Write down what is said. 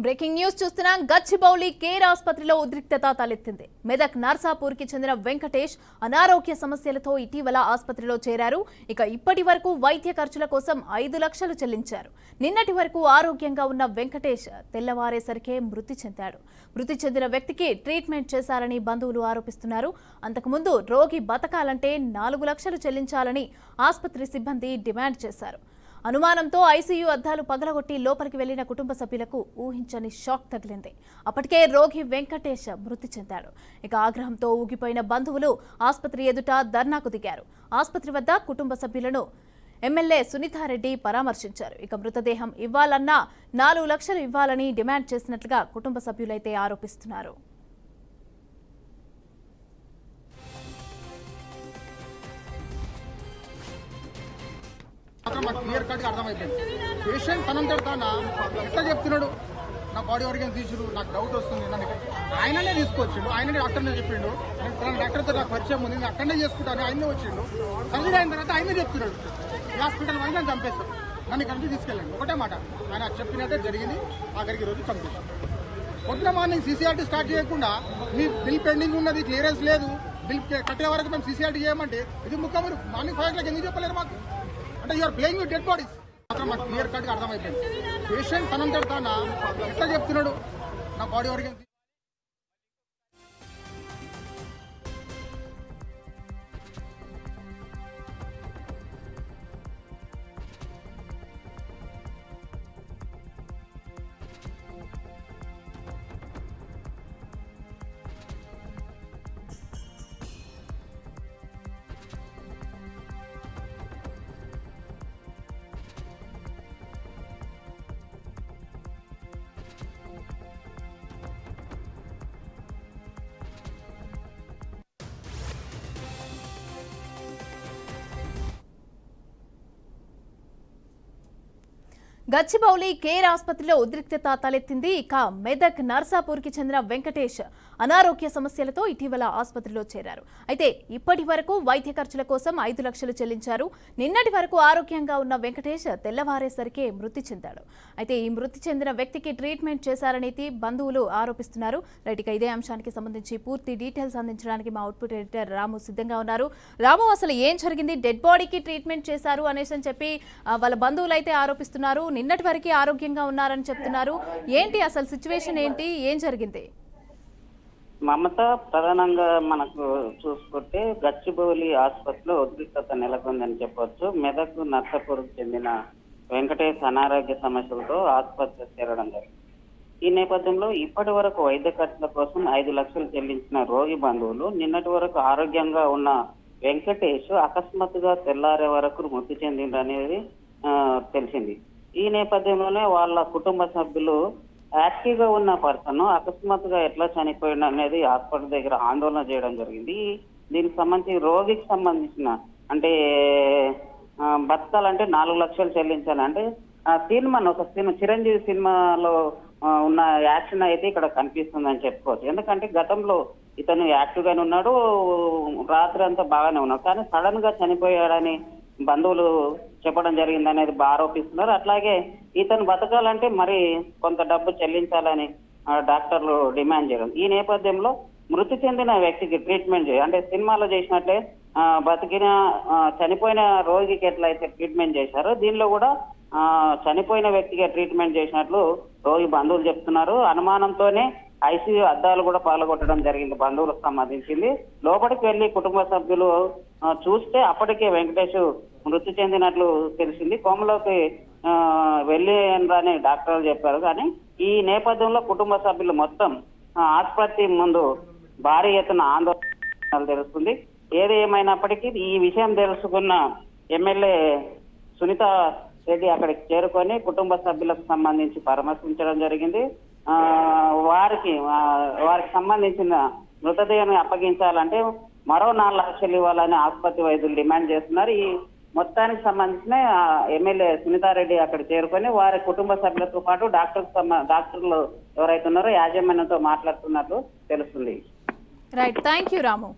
Breaking news చూస్తున్నాం. Gachibowli care ఆసుపత్రిలో ఉద్రిక్తత తలెత్తింది. మెదక్ నర్సాపూర్కి చెందిన వెంకటేష్ అనారోగ్య సమస్యలతో ఇటీవల ఆసుపత్రిలో చేరారు. ఇక ఇప్పటి వరకు వైద్య ఖర్చుల కోసం 5 లక్షలు చెల్లించారు. నిన్నటి వరకు ఆరోగ్యంగా ఉన్న వెంకటేష్ తెల్లవారేసరికే మృతి చెందాడు. మృతి చెందిన వ్యక్తికి ట్రీట్మెంట్ చేశారని బంధువులు ఆరోపిస్తున్నారు. అంతకుముందు రోగి బతకాలంటే 4 లక్షలు చెల్లించాలని ఆసుపత్రి సిబ్బంది డిమాండ్ చేశారు. అనుమానంతో ఐసీయూ అద్దాలు పగలగొట్టి లోపలికి వెళ్లిన కుటుంబ సభ్యులకు ఊహించని షాక్ తగిలింది. అప్పటికే రోగి వెంకటేష్ మృతి చెందాడు. ఇక ఆగ్రహంతో ఊగిపోయిన బంధువులు ఆసుపత్రి ఎదుట ధర్నాకు దిగారు. ఆసుపత్రి వద్ద కుటుంబ సభ్యులను ఎమ్మెల్యే సునీతారెడ్డి పరామర్శించారు. ఇక మృతదేహం ఇవ్వాలన్నా 4 లక్షలు ఇవ్వాలని డిమాండ్ చేసినట్లుగా కుటుంబ సభ్యులైతే ఆరోపిస్తున్నారు. క్లియర్ కట్ అర్థమైపోయింది. పేషెంట్ తనంతట తాను ఎట్లా చెప్తున్నాడు, నా బాడీ ఆర్గన్స్ తీసుడు, నాకు డౌట్ వస్తుంది, నన్ను ఆయననే తీసుకొచ్చిండు, ఆయననే డాక్టర్నే చెప్పిండు, డాక్టర్తో నాకు పరిచయం ఉంది, నేను అక్కడనే చేసుకుంటాను, ఆయనే వచ్చిండు. సర్జరీ అయిన తర్వాత ఆయనే చెప్తున్నాడు ఈ హాస్పిటల్ వల్ల నన్ను చంపేస్తాం, నన్ను ఇక్కడి నుంచి తీసుకెళ్ళండి. ఒకటే మాట ఆయన చెప్పినట్టే జరిగింది. ఆఖరికి రోజు చంపేస్తాం. పొద్దున మార్నింగ్ సీసీఆర్టీ స్టార్ట్ చేయకుండా మీ బిల్ పెండింగ్ ఉన్నది, క్లియరెన్స్ లేదు, బిల్ కట్టే వరకు మేము సీసీఆర్టీ చేయమంటే ఇది ముఖ్యమైన మార్నింగ్ 5 o'clock ఎందుకు చెప్పలేరు మాకు? అంటే you're playing with dead bodies. మాకు క్లియర్ కట్ అర్థమైపోయింది. పేషెంట్ తనంతట తాను ఎట్లా చెప్తున్నాడు, నా బాడీ ఆర్గన్స్ గచ్చిబౌలి కేర్ ఆసుపత్రిలో ఉద్రిక్తత తలెత్తింది. ఇక మెదక్ నర్సాపూర్కి చెందిన వెంకటేష్ అనారోగ్య సమస్యలతో ఇటీవల ఆసుపత్రిలో చేరారు. అయితే ఇప్పటి వరకు వైద్య ఖర్చుల కోసం 5 లక్షలు చెల్లించారు. నిన్నటి వరకు ఆరోగ్యంగా ఉన్న వెంకటేష్ తెల్లవారేసరికే మృతి చెందాడు. అయితే ఈ మృతి చెందిన వ్యక్తికి ట్రీట్మెంట్ చేశారనేది బంధువులు ఆరోపిస్తున్నారు. రైట్, ఇదే అంశానికి సంబంధించి పూర్తి డీటెయిల్స్ అందించడానికి మా అవుట్పుట్ ఎడిటర్ రాము సిద్ధంగా ఉన్నారు. రాము, అసలు ఏం జరిగింది? డెడ్ బాడీకి ట్రీట్మెంట్ చేశారు అనేసి అని చెప్పి వాళ్ళ బంధువులు అయితే ఆరోపిస్తున్నారు. నిన్నటి వరకు ఆరోగ్యంగా ఉన్నారని చెప్తున్నారు. ఏంటి అసలు సిచ్యువేషన్ ఏంటి? ఏం జరిగింది? మమత, ప్రధానంగా మనకు చూసుకుంటే గచ్చిబౌలి ఆసుపత్రిలో ఉద్రిక్తత నెలకొందని చెప్పొచ్చు. మెదక్ నర్సాపూర్కు చెందిన వెంకటేష్ అనారోగ్య సమస్యలతో ఆసుపత్రి చేరడం జరిగింది. ఈ నేపథ్యంలో ఇప్పటి వరకు వైద్య ఖర్చుల కోసం 5 లక్షలు చెల్లించిన రోగి బంధువులు నిన్నటి వరకు ఆరోగ్యంగా ఉన్న వెంకటేష్ అకస్మాత్తుగా తెల్లారే వరకు మృతి చెందిందనేది తెలిసింది. ఈ నేపథ్యంలోనే వాళ్ళ కుటుంబ సభ్యులు యాక్టివ్ గా ఉన్న పర్సన్ అకస్మాత్తుగా ఎట్లా చనిపోయింది అనేది హాస్పిటల్ దగ్గర ఆందోళన చేయడం జరిగింది. దీనికి సంబంధించి రోగికి సంబంధించిన అంటే బతకాలంటే 4 లక్షలు చెల్లించాలి అంటే ఒక సినిమా చిరంజీవి సినిమాలో ఉన్న యాక్షన్ అయితే ఇక్కడ కనిపిస్తుందని చెప్పుకోవచ్చు. ఎందుకంటే గతంలో ఇతను యాక్టివ్ గానే ఉన్నాడు, రాత్రి అంతా బాగానే ఉన్నాడు, కానీ సడన్ గా చనిపోయాడని బంధువులు చెప్పడం జరిగింది అనేది ఆరోపిస్తున్నారు. అట్లాగే ఇతను బతకాలంటే మరి కొంత డబ్బు చెల్లించాలని డాక్టర్లు డిమాండ్ చేయడం. ఈ నేపథ్యంలో మృతి చెందిన వ్యక్తికి ట్రీట్మెంట్ అంటే సినిమాలో చేసినట్లే చనిపోయిన రోగికి ఎట్లయితే ట్రీట్మెంట్ చేశారో దీనిలో కూడా చనిపోయిన వ్యక్తికి ట్రీట్మెంట్ చేసినట్లు రోగి బంధువులు చెప్తున్నారు. అనుమానంతోనే ఐసీయూ అద్దాలు కూడా పాల్గొట్టడం జరిగింది. బంధువులకు సంబంధించింది. లోపలికి వెళ్లి కుటుంబ సభ్యులు చూస్తే అప్పటికే వెంకటేష్ మృతి చెందినట్లు తెలిసింది. కోమలోకి వెళ్ళి డాక్టర్లు చెప్పారు. కానీ ఈ నేపథ్యంలో కుటుంబ సభ్యులు మొత్తం ఆసుపత్రి ముందు భారీ ఎత్తున ఆందోళన తెలుస్తుంది. ఏది ఏమైనప్పటికీ ఈ విషయం తెలుసుకున్న ఎమ్మెల్యే సునీతా రెడ్డి అక్కడికి చేరుకొని కుటుంబ సభ్యులకు సంబంధించి పరామర్శించడం జరిగింది. వారికి సంబంధించిన మృతదేహాన్ని అప్పగించాలంటే మరో 4 లక్షలు ఇవ్వాలని ఆసుపత్రి వైద్యులు డిమాండ్ చేస్తున్నారు. ఈ మొత్తానికి సంబంధించిన ఎమ్మెల్యే సునీతారెడ్డి అక్కడ చేరుకొని వారి కుటుంబ సభ్యులతో పాటు డాక్టర్లు ఎవరైతే ఉన్నారో యాజమాన్యంతో మాట్లాడుతున్నట్లు తెలుస్తుంది. Right, thank you Ramu.